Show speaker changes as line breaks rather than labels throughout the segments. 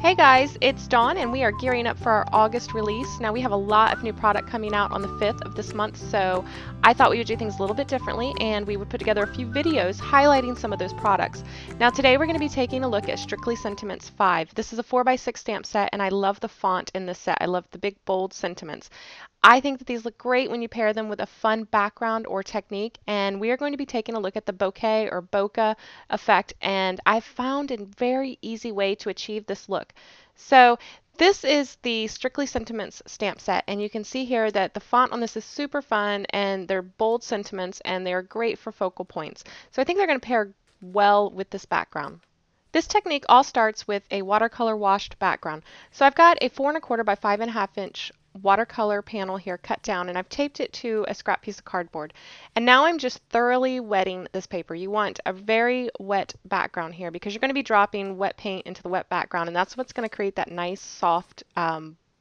Hey guys, it's Dawn and we are gearing up for our August release. Now we have a lot of new product coming out on the 5th of this month, so I thought we would do things a little bit differently and we would put together a few videos highlighting some of those products. Now today we're going to be taking a look at Strictly Sentiments 5. This is a 4x6 stamp set and I love the font in this set. I love the big bold sentiments. I think that these look great when you pair them with a fun background or technique, and we are going to be taking a look at the bokeh or bokeh effect, and I've found a very easy way to achieve this look. So this is the Strictly Sentiments stamp set, and you can see here that the font on this is super fun and they're bold sentiments and they're great for focal points. So I think they're going to pair well with this background. This technique all starts with a watercolor washed background. So I've got a 4 1/4 by 5.5 inch watercolor panel here cut down, and I've taped it to a scrap piece of cardboard. And now I'm just thoroughly wetting this paper. You want a very wet background here because you're going to be dropping wet paint into the wet background, and that's what's going to create that nice soft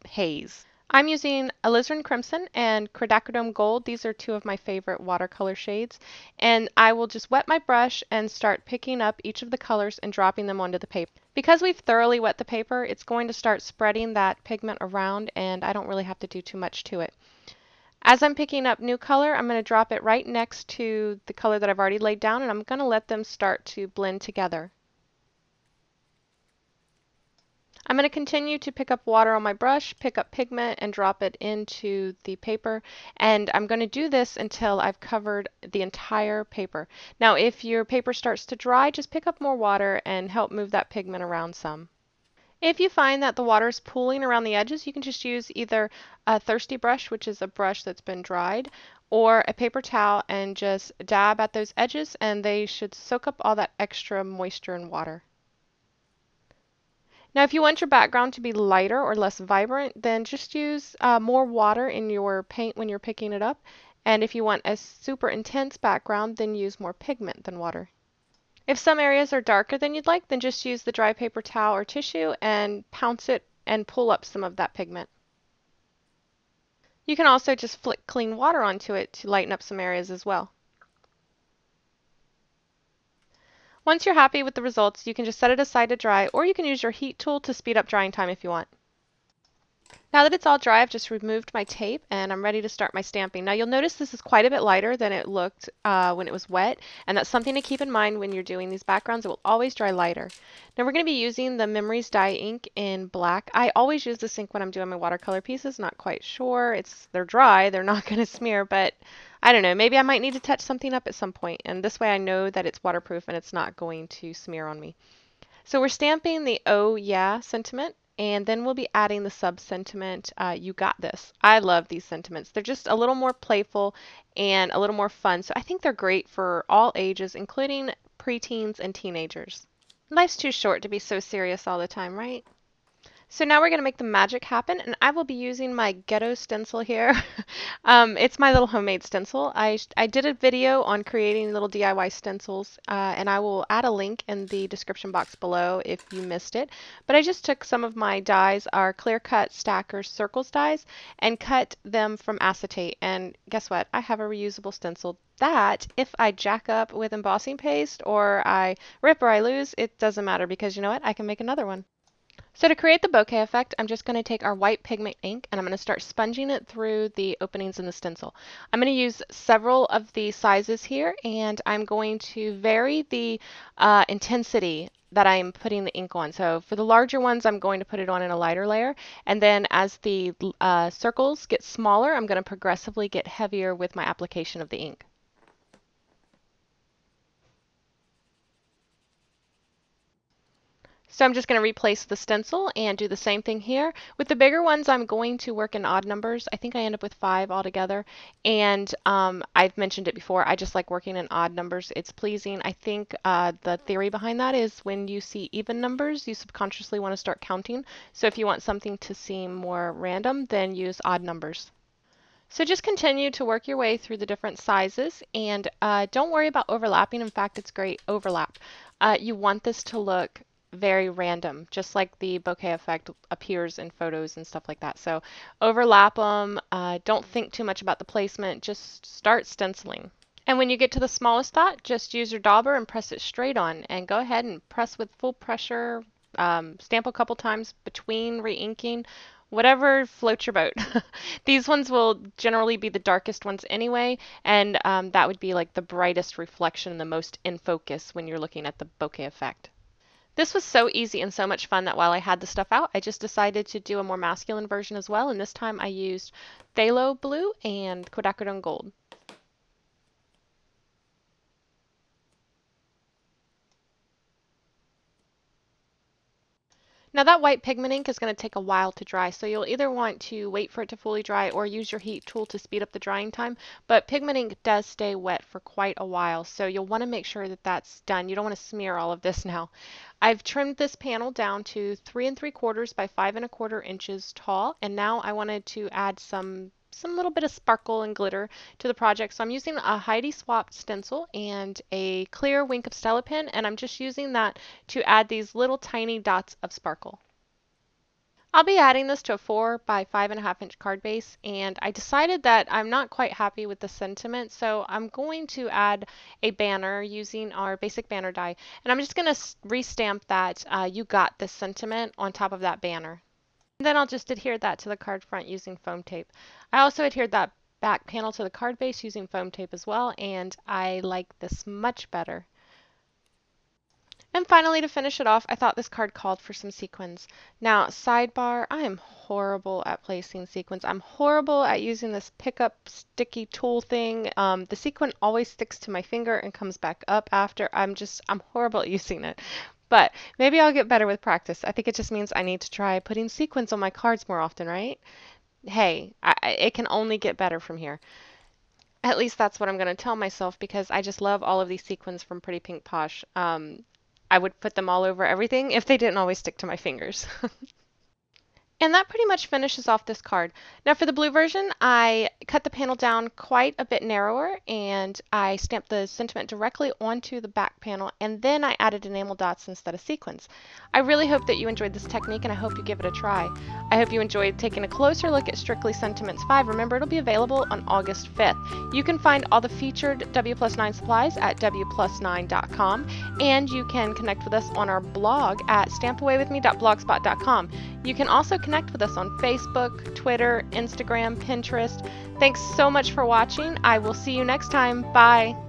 haze. I'm using alizarin crimson and queracridone gold. These are two of my favorite watercolor shades. And I will just wet my brush and start picking up each of the colors and dropping them onto the paper. Because we've thoroughly wet the paper, it's going to start spreading that pigment around and I don't really have to do too much to it. As I'm picking up new color, I'm going to drop it right next to the color that I've already laid down, and I'm going to let them start to blend together. I'm going to continue to pick up water on my brush, pick up pigment, and drop it into the paper. And I'm going to do this until I've covered the entire paper. Now, if your paper starts to dry, just pick up more water and help move that pigment around some. If you find that the water is pooling around the edges, you can just use either a thirsty brush, which is a brush that's been dried, or a paper towel and just dab at those edges, and they should soak up all that extra moisture and water. Now, if you want your background to be lighter or less vibrant, then just use more water in your paint when you're picking it up. And if you want a super intense background, then use more pigment than water. If some areas are darker than you'd like, then just use the dry paper towel or tissue and pounce it and pull up some of that pigment. You can also just flick clean water onto it to lighten up some areas as well. Once you're happy with the results, you can just set it aside to dry, or you can use your heat tool to speed up drying time if you want. Now that it's all dry, I've just removed my tape and I'm ready to start my stamping. Now you'll notice this is quite a bit lighter than it looked when it was wet, and that's something to keep in mind when you're doing these backgrounds. It will always dry lighter. Now we're going to be using the Memories dye ink in black. I always use this ink when I'm doing my watercolor pieces. Not quite sure. They're dry, they're not going to smear, but I don't know, maybe I might need to touch something up at some point, and this way I know that it's waterproof and it's not going to smear on me. So we're stamping the "Oh yeah" sentiment, and then we'll be adding the sub-sentiment, "You got this." I love these sentiments. They're just a little more playful and a little more fun, so I think they're great for all ages, including preteens and teenagers. Life's too short to be so serious all the time, right? So now we're going to make the magic happen, and I will be using my ghetto stencil here. It's my little homemade stencil. I did a video on creating little DIY stencils, and I will add a link in the description box below if you missed it. But I just took some of my dies, our clear cut Stackers Circles dies, and cut them from acetate. And guess what? I have a reusable stencil that if I jack up with embossing paste or I rip or I lose, it doesn't matter because you know what? I can make another one. So to create the bokeh effect, I'm just going to take our white pigment ink and I'm going to start sponging it through the openings in the stencil. I'm going to use several of the sizes here, and I'm going to vary the intensity that I'm putting the ink on. So for the larger ones, I'm going to put it on in a lighter layer, and then as the circles get smaller, I'm going to progressively get heavier with my application of the ink. So I'm just going to replace the stencil and do the same thing here. With the bigger ones, I'm going to work in odd numbers. I think I end up with 5 altogether. And I've mentioned it before, I just like working in odd numbers. It's pleasing. I think the theory behind that is when you see even numbers, you subconsciously want to start counting. So if you want something to seem more random, then use odd numbers. So just continue to work your way through the different sizes, and don't worry about overlapping. In fact, it's great overlap. You want this to look very random, just like the bokeh effect appears in photos and stuff like that. So overlap them, don't think too much about the placement, just start stenciling. And when you get to the smallest dot, just use your dauber and press it straight on, and go ahead and press with full pressure stamp a couple times between re-inking, whatever floats your boat. These ones will generally be the darkest ones anyway, and that would be like the brightest reflection, the most in focus when you're looking at the bokeh effect. This was so easy and so much fun that while I had the stuff out, I just decided to do a more masculine version as well, and this time I used phthalo blue and quinacridone gold. Now that white pigment ink is going to take a while to dry, so you'll either want to wait for it to fully dry or use your heat tool to speed up the drying time, but pigment ink does stay wet for quite a while, so you'll want to make sure that that's done. You don't want to smear all of this now. I've trimmed this panel down to 3 3/4 by 5 1/4 inches tall, and now I wanted to add some little bit of sparkle and glitter to the project. So I'm using a Heidi swapped stencil and a clear Wink of Stella pen, and I'm just using that to add these little tiny dots of sparkle. I'll be adding this to a 4 by 5 1/2 inch card base, and I decided that I'm not quite happy with the sentiment, so I'm going to add a banner using our basic banner die, and I'm just going to restamp that "You got this" sentiment on top of that banner. Then I'll just adhere that to the card front using foam tape. I also adhered that back panel to the card base using foam tape as well, and I like this much better. And finally, to finish it off, I thought this card called for some sequins. Now, sidebar, I am horrible at placing sequins. I'm horrible at using this pickup sticky tool thing. The sequin always sticks to my finger and comes back up after. I'm horrible at using it. But maybe I'll get better with practice. I think it just means I need to try putting sequins on my cards more often, right? Hey, it can only get better from here. At least that's what I'm going to tell myself because I just love all of these sequins from Pretty Pink Posh. I would put them all over everything if they didn't always stick to my fingers. And that pretty much finishes off this card. Now for the blue version, I cut the panel down quite a bit narrower and I stamped the sentiment directly onto the back panel, and then I added enamel dots instead of sequins. I really hope that you enjoyed this technique and I hope you give it a try. I hope you enjoyed taking a closer look at Strictly Sentiments 5. Remember, it'll be available on August 5th. You can find all the featured Wplus9 supplies at Wplus9.com, and you can connect with us on our blog at stampawaywithme.blogspot.com. You can also connect with us on Facebook, Twitter, Instagram, Pinterest. Thanks so much for watching. I will see you next time. Bye.